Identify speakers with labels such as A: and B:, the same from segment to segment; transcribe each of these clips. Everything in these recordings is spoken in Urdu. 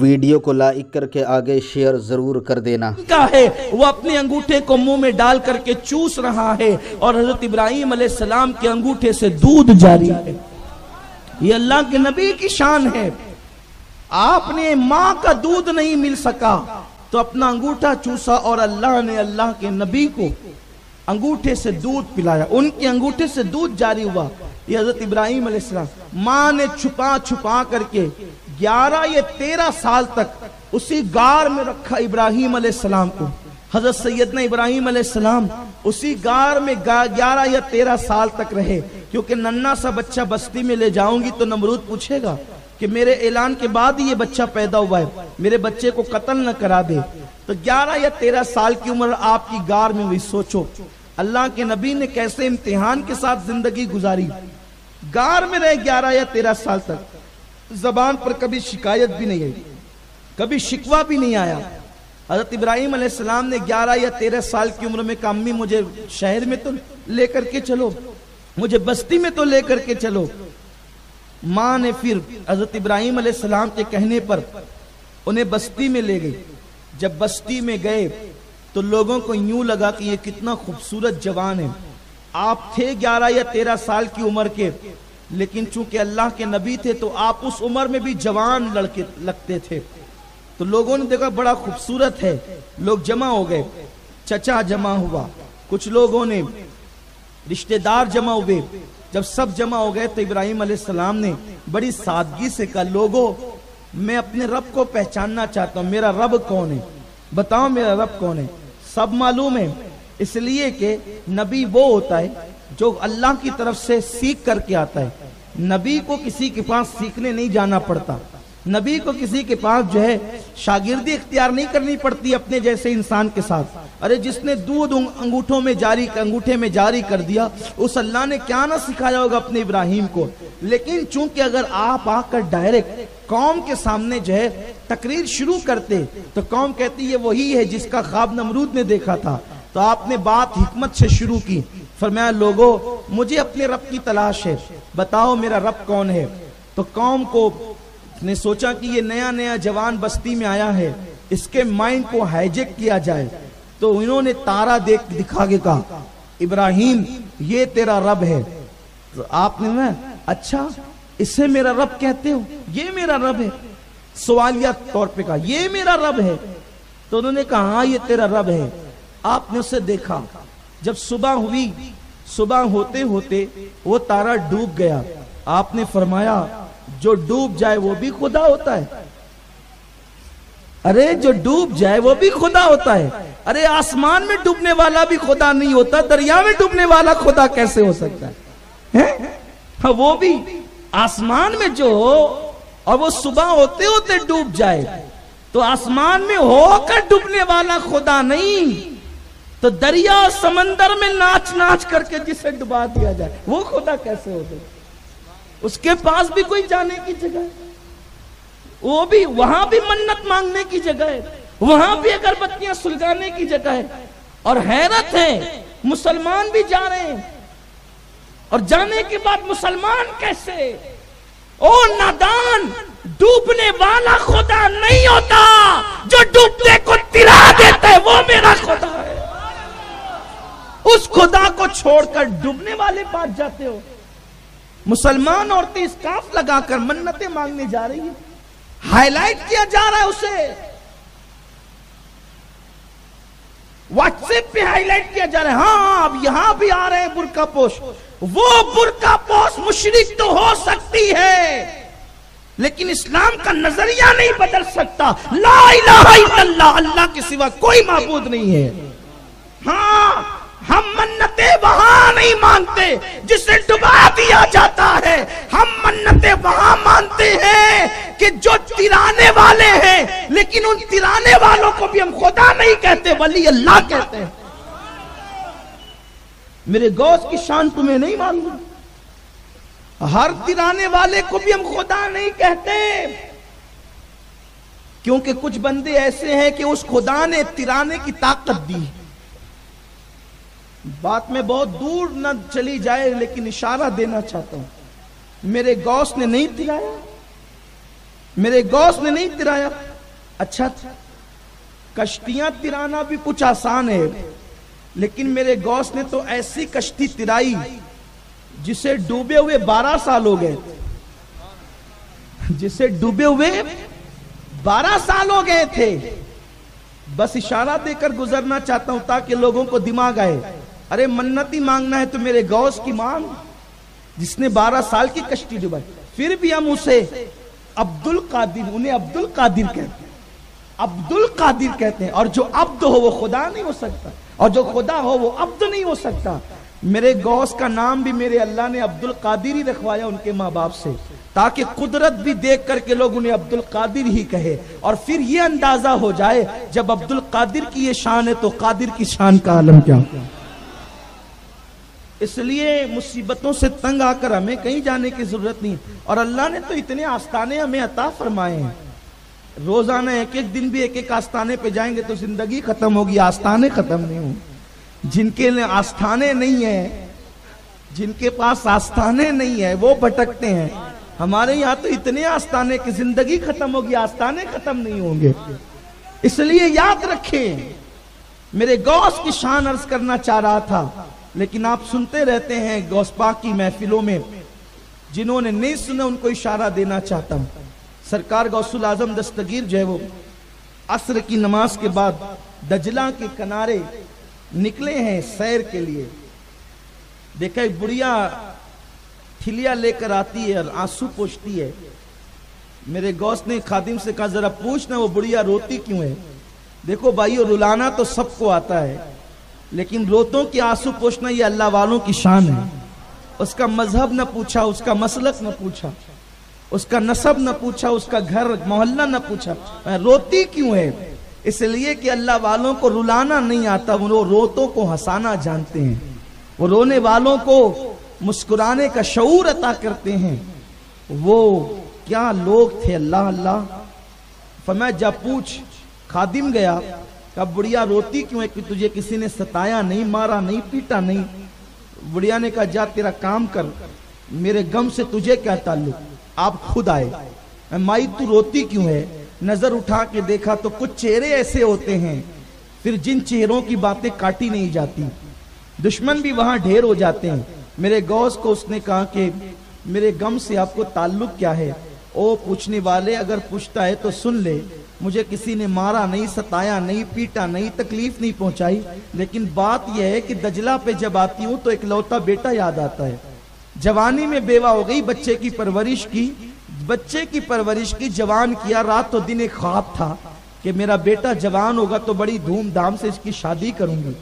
A: ویڈیو کو لائک کر کے آگے شیئر ضرور کر دینا۔
B: کیا ہے وہ اپنے انگوٹھے کو منہ میں ڈال کر کے چوس رہا ہے اور حضرت ابراہیم علیہ السلام کے انگوٹھے سے دودھ جاری ہے۔ یہ اللہ کے نبی کی شان ہے۔ آپ نے ماں کا دودھ نہیں مل سکا تو اپنا انگوٹھا چوسا اور اللہ نے اللہ کے نبی کو انگوٹھے سے دودھ پلایا، ان کے انگوٹھے سے دودھ جاری ہوا۔ یہ حضرت ابراہیم علیہ السلام ماں نے چھپا چھپا کر کے 11 یا 13 سال تک اسی غار میں رکھا ابراہیم علیہ السلام کو۔ حضرت سیدنا ابراہیم علیہ السلام اسی غار میں 11 یا 13 سال تک رہے، کیونکہ ننھا سا بچہ بستی میں لے جاؤں گی تو نمرود پوچھے گا کہ میرے اعلان کے بعد ہی یہ بچہ پیدا ہوا ہے، میرے بچے کو قتل نہ کرا دے۔ تو 11 یا 13 سال کی عمر آپ کی غار میں ہوئی۔ سوچو اللہ کے نبی نے کیسے امتحان کے ساتھ زندگی گزاری۔ غار میں رہے 11 یا 13 سال تک، زبان پر کبھی شکایت بھی نہیں آئی، کبھی شکوہ بھی نہیں آیا۔ حضرت ابراہیم علیہ السلام نے 11 یا 13 سال کی عمر میں کہا امی مجھے شہر میں تو لے کر کے چلو، مجھے بستی میں تو لے کر کے چلو۔ ماں نے پھر حضرت ابراہیم علیہ السلام کے کہنے پر انہیں بستی میں لے گئی۔ جب بستی میں گئے تو لوگوں کو یوں لگا کہ یہ کتنا خوبصورت جوان ہے۔ آپ تھے 11 یا 13 سال کی عمر کے، لیکن چونکہ اللہ کے نبی تھے تو آپ اس عمر میں بھی جوان لڑکے لگتے تھے۔ تو لوگوں نے دیکھا بڑا خوبصورت ہے، لوگ جمع ہو گئے، چچا جمع ہوا، کچھ لوگوں نے رشتہ دار جمع ہوئے۔ جب سب جمع ہو گئے تو ابراہیم علیہ السلام نے بڑی سادگی سے کہا لوگوں میں اپنے رب کو پہچاننا چاہتا ہوں، میرا رب کون ہے، بتاؤ میرا رب کون ہے۔ سب معلوم ہے، اس لیے کہ نبی وہ ہوتا ہے جو اللہ کی طرف سے سیکھ کر کے آتا ہے۔ نبی کو کسی کے پاس سیکھنے نہیں جانا پڑتا، نبی کو کسی کے پاس جو ہے شاگردی اختیار نہیں کرنی پڑتی اپنے جیسے انسان کے ساتھ۔ ارے جس نے دودھ انگوٹھے میں جاری کر دیا اس اللہ نے کیا نہ سکھایا ہوگا اپنے ابراہیم کو۔ لیکن چونکہ اگر آپ آ کر ڈائریکٹ قوم کے سامنے جو ہے تقریر شروع کرتے تو قوم کہتی ہے وہی ہے جس کا خواب نمرود نے دیکھا تھا۔ تو آپ نے بات حکمت سے شروع کی، فرمایا لوگوں مجھے اپنے رب کی تلاش ہے، بتاؤ میرا رب کون ہے۔ تو قوم کو نے سوچا کہ یہ نیا نیا جوان بستی میں آیا ہے، اس کے مائنڈ کو ہائیجیک کیا جائے۔ تو انہوں نے تارا دکھا کے کہا ابراہیم یہ تیرا رب ہے۔ تو آپ نے اچھا اسے میرا رب کہتے ہو، یہ میرا رب ہے، سوالیہ طور پہ کہا یہ میرا رب ہے۔ تو انہوں نے کہا ہاں یہ تیرا رب ہے۔ آپ نے اسے دیکھا، جب صبح ہوئی، صبح ہوتے ہوتے وہ تارا ڈوب گیا۔ آپ نے فرمایا جو ڈوب جائے وہ بھی خدا ہوتا ہے، ارے جو ڈوب جائے وہ بھی خدا ہوتا ہے۔ ارے آسمان میں ڈوبنے والا بھی خدا نہیں ہوتا، دریا میں ڈوبنے والا خدا کیسے ہو سکتا ہے؟ ہاں وہ بھی آسمان میں جو ہو اور وہ صبح ہوتے ہوتے ڈوب جائے تو آسمان میں ہو کر ڈوبنے والا خدا نہیں، تو دریا سمندر میں ناچ ناچ کر کے جسے ڈبا دیا جائے وہ خدا کیسے ہو سکتا ہے؟ اس کے پاس بھی کوئی جانے کی جگہ ہے، وہ بھی وہاں بھی منت مانگنے کی جگہ ہے، وہاں بھی اگربتیاں سلگانے کی جگہ ہے۔ اور حیرت ہے مسلمان بھی جا رہے ہیں، اور جانے کے بعد مسلمان کیسے؟ او نادان، ڈوبنے والا خدا نہیں ہوتا، جو ڈوبنے کو تلا دیتا ہے وہ میرا خدا ہے۔ اس خدا کو چھوڑ کر ڈوبنے والے پاس جاتے ہو۔ مسلمان عورتیں اسکارف لگا کر منتیں مانگنے جا رہی ہیں، ہائی لائٹ کیا جا رہا ہے اسے، واٹس ایپ پہ ہائی لائٹ کیا جا رہا ہے۔ ہاں اب یہاں بھی آ رہے ہیں برقع پوش، وہ برقع پوش مشرک تو ہو سکتی ہے لیکن اسلام کا نظریہ نہیں بدل سکتا۔ لا الہ الا اللہ، اللہ کے سوا کوئی معبود نہیں ہے۔ ہاں ہم منتیں وہاں نہیں مانگتے جسے ڈبا دیا جاتا ہے، ہم منتیں وہاں مانتے ہیں کہ جو ترانے والے ہیں، لیکن ان ترانے والوں کو بھی ہم خدا نہیں کہتے، ولی اللہ کہتے ہیں۔ میرے غوث کی شان تمہیں نہیں معلوم؟ ہر ترانے والے کو بھی ہم خدا نہیں کہتے، کیونکہ کچھ بندے ایسے ہیں کہ اس خدا نے ترانے کی طاقت دی۔ بات میں بہت دور نہ چلی جائے لیکن اشارہ دینا چاہتا ہوں، میرے غوث نے نہیں ترایا، میرے غوث نے نہیں ترایا. اچھا کشتیاں ترانا بھی کچھ آسان ہے، لیکن میرے غوث نے تو ایسی کشتی ترائی جسے ڈوبے ہوئے 12 سال ہو گئے، جسے ڈوبے ہوئے 12 سال ہو گئے تھے. بس اشارہ دے کر گزرنا چاہتا ہوں تاکہ لوگوں کو دماغ آئے. ارے منت ہی مانگنا ہے تو میرے غوث کی مانگ، جس نے 12 سال کی کشتی ڈبائی. پھر بھی ہم اسے عبد القادر، انہیں عبد القادر کہتے ہیں، عبد القادر کہتے ہیں. اور جو عبد ہو وہ خدا نہیں ہو سکتا، اور جو خدا ہو وہ عبد نہیں ہو سکتا. میرے غوث کا نام بھی میرے اللہ نے عبد القادر ہی رکھوایا ان کے ماں باپ سے، تاکہ قدرت بھی دیکھ کر کے لوگ انہیں عبد القادر ہی کہے. اور پھر یہ اندازہ ہو جائے جب عبد القادر کی یہ شان ہے تو قادر کی شان کا عالم کیا. اس لیے مصیبتوں سے تنگ آ کر ہمیں کہیں جانے کی ضرورت نہیں. اور اللہ نے تو اتنے آستانے ہمیں عطا فرمائے ہیں، روزانہ ایک ایک دن بھی ایک ایک آستانے پہ جائیں گے تو زندگی ختم ہوگی، آستانے ختم نہیں ہوں. جن کے آستانے نہیں ہیں، جن کے پاس آستانے نہیں ہیں وہ بھٹکتے ہیں. ہمارے یہاں تو اتنے آستانے کہ زندگی ختم ہوگی، آستانے ختم نہیں ہوں گے. اس لیے یاد رکھیں، میرے غوث کی شان عرض کرنا چاہ رہا تھا، لیکن آپ سنتے رہتے ہیں غوث پاک کی محفلوں میں. جنہوں نے نہیں سنا ان کو اشارہ دینا چاہتا ہوں. سرکار غوث العظم دستگیر جو ہے وہ عصر کی نماز کے بعد دجلہ کے کنارے نکلے ہیں سیر کے لیے. دیکھا ایک بڑھیا تھلیا لے کر آتی ہے اور آنسو پوچھتی ہے. میرے غوث نے خادم سے کہا ذرا پوچھنا وہ بڑھیا روتی کیوں ہے. دیکھو بھائیو، رلانا تو سب کو آتا ہے، لیکن روتوں کی آنسو پوچھنا یہ اللہ والوں کی شان ہے. اس کا مذہب نہ پوچھا، اس کا مسلک نہ پوچھا، اس کا نسب نہ پوچھا، اس کا گھر محلہ نہ پوچھا، روتی کیوں ہے. اس لیے کہ اللہ والوں کو رلانا نہیں آتا، وہ روتوں کو ہنسانا جانتے ہیں. وہ رونے والوں کو مسکرانے کا شعور عطا کرتے ہیں. وہ کیا لوگ تھے، اللہ اللہ. فرمایا جا پوچھ. خادم گیا، کہا بڑھیا روتی کیوں ہے، کہ تجھے کسی نے ستایا نہیں، مارا نہیں، پیٹا نہیں. بڑھیا نے کہا جا تیرا کام کر، میرے غم سے تجھے کیا تعلق. آپ خود آئے. مائی تو روتی کیوں ہے. نظر اٹھا کے دیکھا تو کچھ چہرے ایسے ہوتے ہیں پھر جن چہروں کی باتیں کاٹی نہیں جاتی، دشمن بھی وہاں ڈھیر ہو جاتے ہیں. میرے غوث کو اس نے کہا کہ میرے غم سے آپ کو تعلق کیا ہے. او پوچھنے والے اگر پوچھتا ہے تو سن لے، مجھے کسی نے مارا نہیں، ستایا نہیں، پیٹا نہیں، تکلیف نہیں پہنچائی. لیکن بات یہ ہے کہ دجلہ پہ جب آتی ہوں تو اکلوتا بیٹا یاد آتا ہے. جوانی میں بیوہ ہو گئی، بچے کی پرورش کی، جوان کیا. رات و دن ایک خواب تھا کہ میرا بیٹا جوان ہوگا تو بڑی دھوم دھام سے اس کی شادی کروں گی.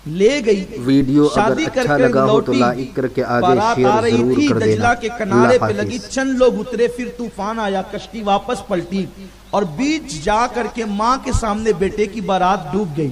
B: لے گئی،
A: ویڈیو
B: شادی
A: اگر
B: کر
A: اچھا
B: کے
A: لگا ہو تو
B: لوٹی.
A: لائک کر کے آگے
B: بارات
A: شیئر
B: آ رہی
A: ضرور
B: تھی،
A: کر دینا.
B: دجلہ کے کنارے
A: اللہ
B: پہ لگی.
A: حافظ.
B: چند لوگ اترے، پھر طوفان آیا، کشتی واپس پلٹی اور بیچ جا کر کے ماں کے سامنے بیٹے کی بارات ڈوب گئی.